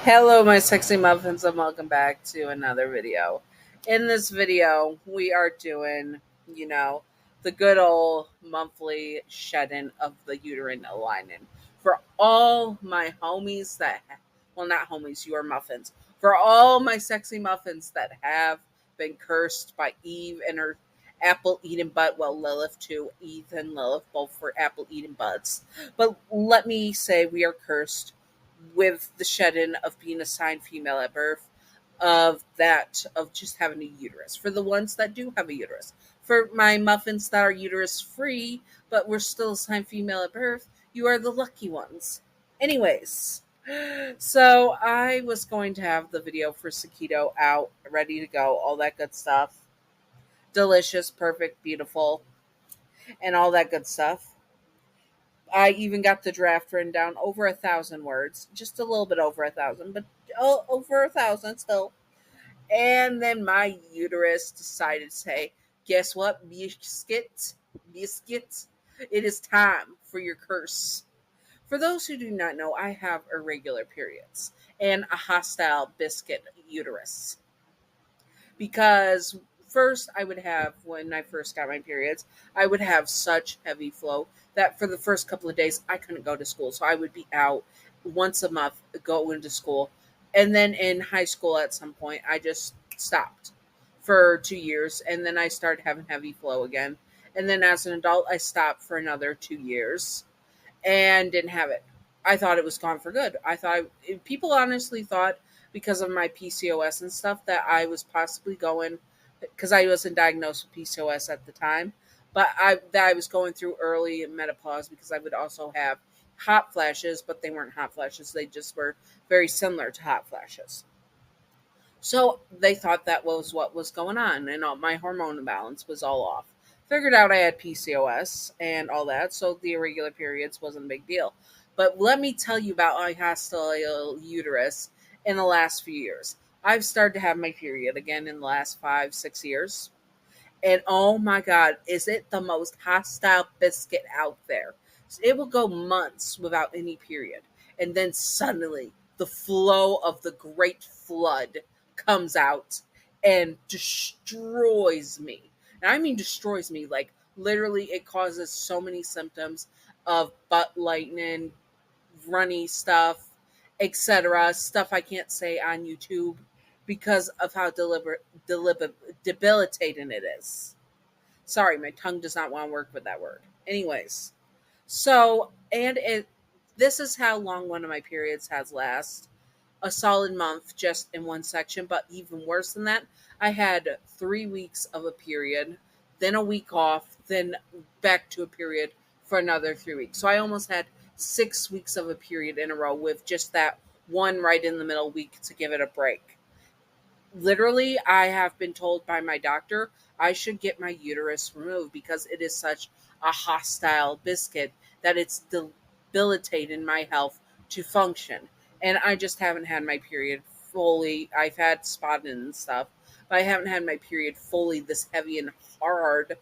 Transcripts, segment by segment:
Hello, my sexy muffins, and welcome back to another video. In this video, we are doing, you know, the good old monthly shedding of the uterine lining. For all my homies well, not homies, you are muffins. For all my sexy muffins that have been cursed by Eve and her apple eating butt, well, Lilith too, Eve and Lilith both for apple eating butts. But let me say we are cursed with the shedding of being assigned female at birth, of just having a uterus. For the ones that do have a uterus, for my muffins that are uterus free, but we're still assigned female at birth, you are the lucky ones. Anyways, so I was going to have the video for Sakito out, ready to go, all that good stuff. Delicious, perfect, beautiful, and all that good stuff. I even got the draft written down over 1,000 words, just a little bit over 1,000, but over 1,000 still. And then my uterus decided to say, "Guess what, biscuit? It is time for your curse." For those who do not know, I have irregular periods and a hostile biscuit uterus because first I would have when I first got my periods, I would have such heavy flow that for the first couple of days I couldn't go to school. So I would be out once a month going to school. And then in high school at some point I just stopped for 2 years and then I started having heavy flow again. And then as an adult I stopped for another 2 years and didn't have it. I thought it was gone for good. People honestly thought because of my PCOS and stuff that I was possibly going because I wasn't diagnosed with PCOS at the time, but that I was going through early menopause because I would also have hot flashes, but they weren't hot flashes. They just were very similar to hot flashes. So they thought that was what was going on, and all my hormone imbalance was all off. Figured out I had PCOS and all that, so the irregular periods wasn't a big deal. But let me tell you about my hostile uterus in the last few years. I've started to have my period again in the last 5, 6 years. And oh my God, is it the most hostile biscuit out there? It will go months without any period. And then suddenly the flow of the great flood comes out and destroys me. And I mean destroys me. Like literally it causes so many symptoms of butt lightning, runny stuff, etc. Stuff I can't say on YouTube because of how debilitating it is. Sorry, my tongue does not want to work with that word. Anyways, so and it this is how long one of my periods has last. A solid month just in one section, but even worse than that, I had 3 weeks of a period, then a week off, then back to a period for another 3 weeks. So I almost had 6 weeks of a period in a row with just that one right in the middle week to give it a break. Literally, I have been told by my doctor I should get my uterus removed because it is such a hostile biscuit that it's debilitating my health to function. And I just haven't had my period fully. I've had spotting and stuff, but I haven't had my period fully this heavy and hard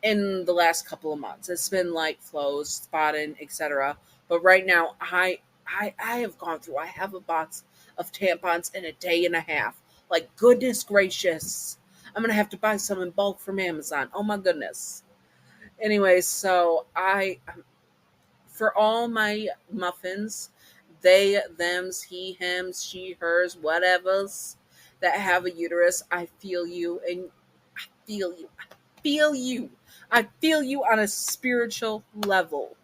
in the last couple of months. It's been like flows, spotting, etc. But right now, I have gone through. I have a box of tampons in a day and a half. Like goodness gracious, I'm gonna have to buy some in bulk from Amazon. Oh my goodness. Anyways, so I for all my muffins, they, thems, he, hims, she, hers, whatevers that have a uterus, I feel you and I feel you. I feel you. I feel you on a spiritual level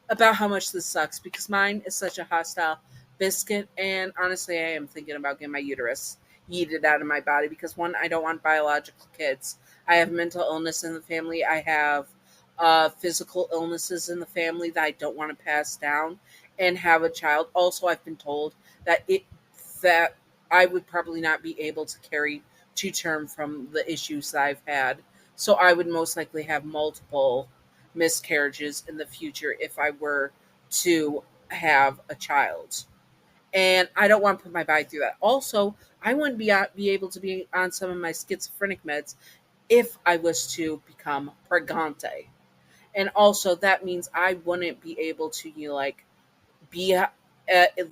about how much this sucks because mine is such a hostile biscuit. And honestly, I am thinking about getting my uterus yeeted out of my body because one, I don't want biological kids. I have mental illness in the family. I have physical illnesses in the family that I don't want to pass down and have a child. Also, I've been told that I would probably not be able to carry to term from the issues that I've had. So I would most likely have multiple miscarriages in the future if I were to have a child. And I don't want to put my body through that. Also, I wouldn't be able to be on some of my schizophrenic meds if I was to become pregante. And also, that means I wouldn't be able to, like, be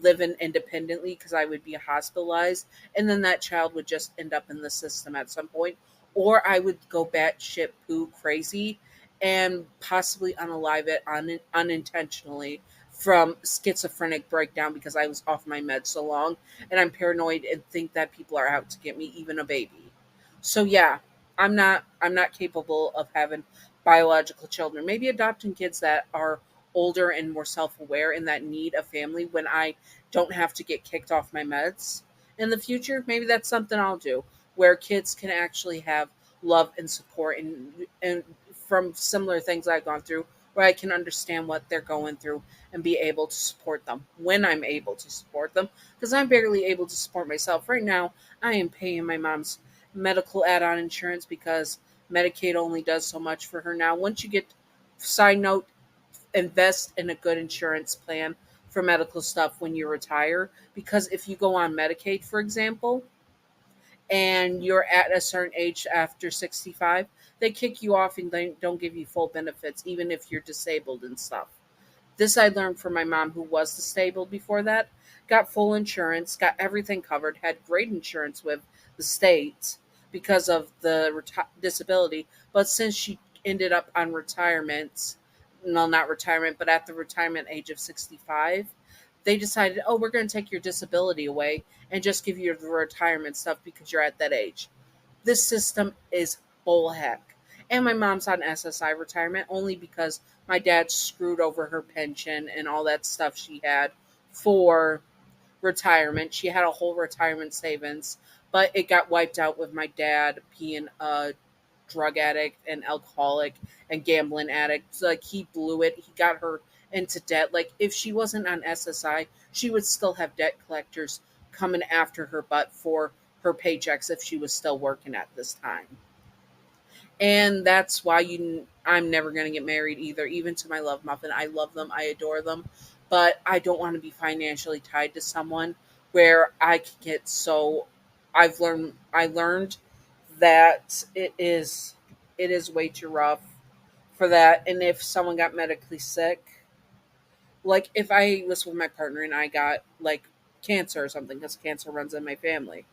living independently because I would be hospitalized, and then that child would just end up in the system at some point, or I would go batshit poo crazy and possibly unalive it unintentionally from schizophrenic breakdown because I was off my meds so long, and I'm paranoid and think that people are out to get me, even a baby. So yeah, I'm not capable of having biological children. Maybe adopting kids that are older and more self-aware and that need a family when I don't have to get kicked off my meds in the future. Maybe that's something I'll do, where kids can actually have love and support, and from similar things I've gone through, where I can understand what they're going through and be able to support them when I'm able to support them, because I'm barely able to support myself right now. I am paying my mom's medical add-on insurance because Medicaid only does so much for her now. Once you get, side note, invest in a good insurance plan for medical stuff when you retire, because if you go on Medicaid, for example, and you're at a certain age after 65, they kick you off and they don't give you full benefits even if you're disabled and stuff. This I learned from my mom, who was disabled before that, got full insurance, got everything covered, had great insurance with the state because of the disability. But since she ended up on retirement, no, not retirement, but at the retirement age of 65, they decided, oh, we're going to take your disability away and just give you the retirement stuff because you're at that age. This system is bullheck. And my mom's on SSI retirement only because my dad screwed over her pension and all that stuff she had for retirement. She had a whole retirement savings, but it got wiped out with my dad being a drug addict and alcoholic and gambling addict. So, like, he blew it. He got her into debt. Like, if she wasn't on SSI, she would still have debt collectors coming after her butt for her paychecks if she was still working at this time. And that's why I'm never going to get married either, even to my love muffin. I love them, I adore them, but I don't want to be financially tied to someone where I can get so. I learned that it is way too rough for that. And if someone got medically sick, like if I was with my partner and I got like cancer or something, because cancer runs in my family,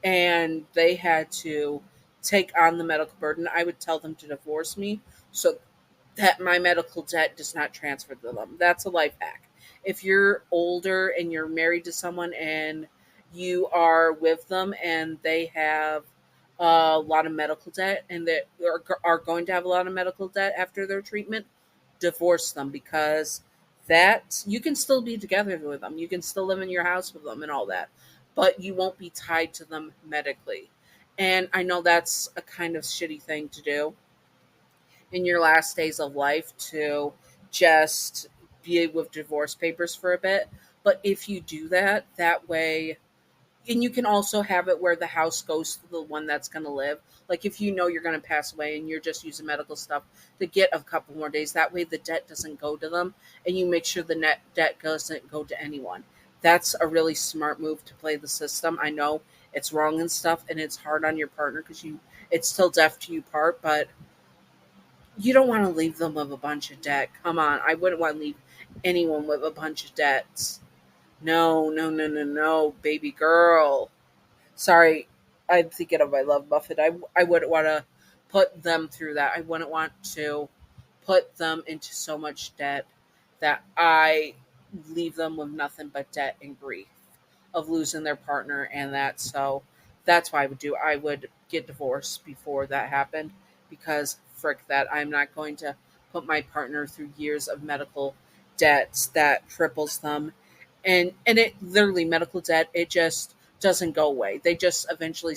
and they had to take on the medical burden, I would tell them to divorce me so that my medical debt does not transfer to them. That's a life hack. If you're older and you're married to someone and you are with them and they have a lot of medical debt and they are going to have a lot of medical debt after their treatment, divorce them, because that you can still be together with them. You can still live in your house with them and all that, but you won't be tied to them medically. And I know that's a kind of shitty thing to do in your last days of life, to just be with divorce papers for a bit. But if you do that, that way, and you can also have it where the house goes to the one that's going to live. Like if you know you're going to pass away and you're just using medical stuff to get a couple more days, that way the debt doesn't go to them, and you make sure the net debt doesn't go to anyone. That's a really smart move to play the system. I know it's wrong and stuff, and it's hard on your partner because it's still deaf to you part, but you don't want to leave them with a bunch of debt. Come on, I wouldn't want to leave anyone with a bunch of debts. No, no, no, no, no, baby girl. Sorry, I'm thinking of my love Buffett. I wouldn't want to put them through that. I wouldn't want to put them into so much debt that I leave them with nothing but debt and grief of losing their partner and that. So that's what I would do. I would get divorced before that happened, because frick that. I'm not going to put my partner through years of medical debts that cripples them. And it literally, medical debt, it just doesn't go away. They just eventually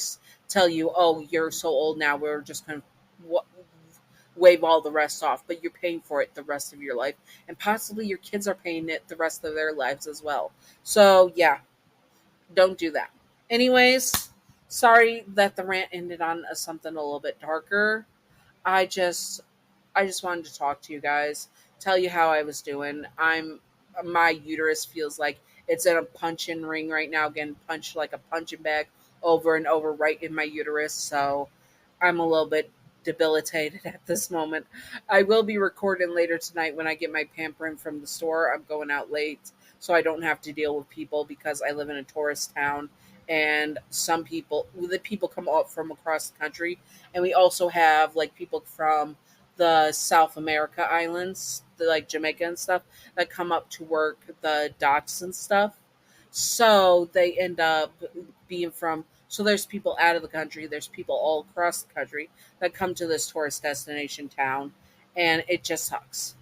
tell you, "Oh, you're so old now. We're just going to wave all the rest off," but you're paying for it the rest of your life, and possibly your kids are paying it the rest of their lives as well. So yeah, don't do that. Anyways, sorry that the rant ended on something a little bit darker. I just I just wanted to talk to you guys, tell you how I was doing. My uterus feels like it's in a punching ring right now, getting punched like a punching bag over and over right in my uterus. So I'm a little bit debilitated at this moment. I will be recording later tonight when I get my pampering from the store. I'm going out late, so I don't have to deal with people because I live in a tourist town. And the people come up from across the country, and we also have like people from the South America islands, like Jamaica and stuff, that come up to work the docks and stuff. So they end up being from. So there's people out of the country. There's people all across the country that come to this tourist destination town, and it just sucks.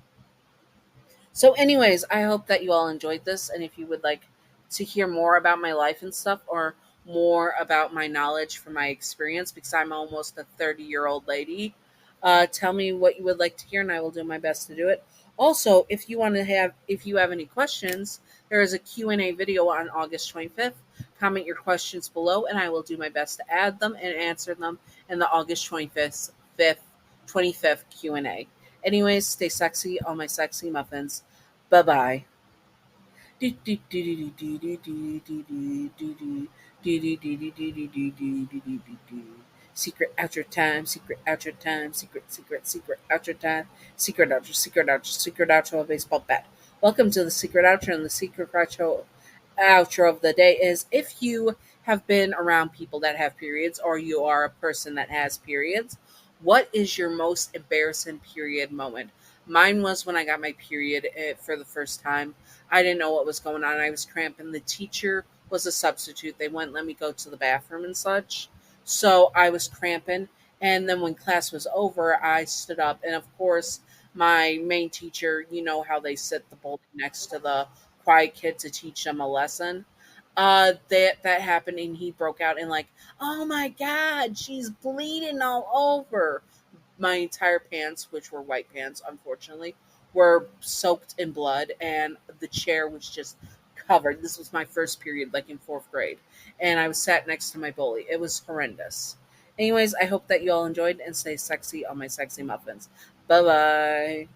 So, anyways, I hope that you all enjoyed this. And if you would like to hear more about my life and stuff, or more about my knowledge from my experience, because I'm almost a 30-year-old lady, tell me what you would like to hear, and I will do my best to do it. Also, if you have any questions, there is a Q&A video on August 25th. Comment your questions below, and I will do my best to add them and answer them in the August 25th Q&A. Anyways, stay sexy, all my sexy muffins. Bye bye. Secret outro time, secret outro time, secret outro time, secret outro of baseball bat. Welcome to the secret outro, and the secret outro of the day is: if you have been around people that have periods, or you are a person that has periods, what is your most embarrassing period moment? Mine was when I got my period for the first time. I didn't know what was going on. I was cramping. The teacher was a substitute. They wouldn't let me go to the bathroom and such. So I was cramping. And then when class was over, I stood up. And of course, my main teacher, you know how they sit the bully next to the quiet kid to teach them a lesson. That happened, and he broke out in like, "Oh my God, she's bleeding all over." My entire pants, which were white pants, unfortunately, were soaked in blood, and the chair was just covered. This was my first period, like in fourth grade, and I was sat next to my bully. It was horrendous. Anyways, I hope that you all enjoyed, and stay sexy on my sexy muffins. Bye bye.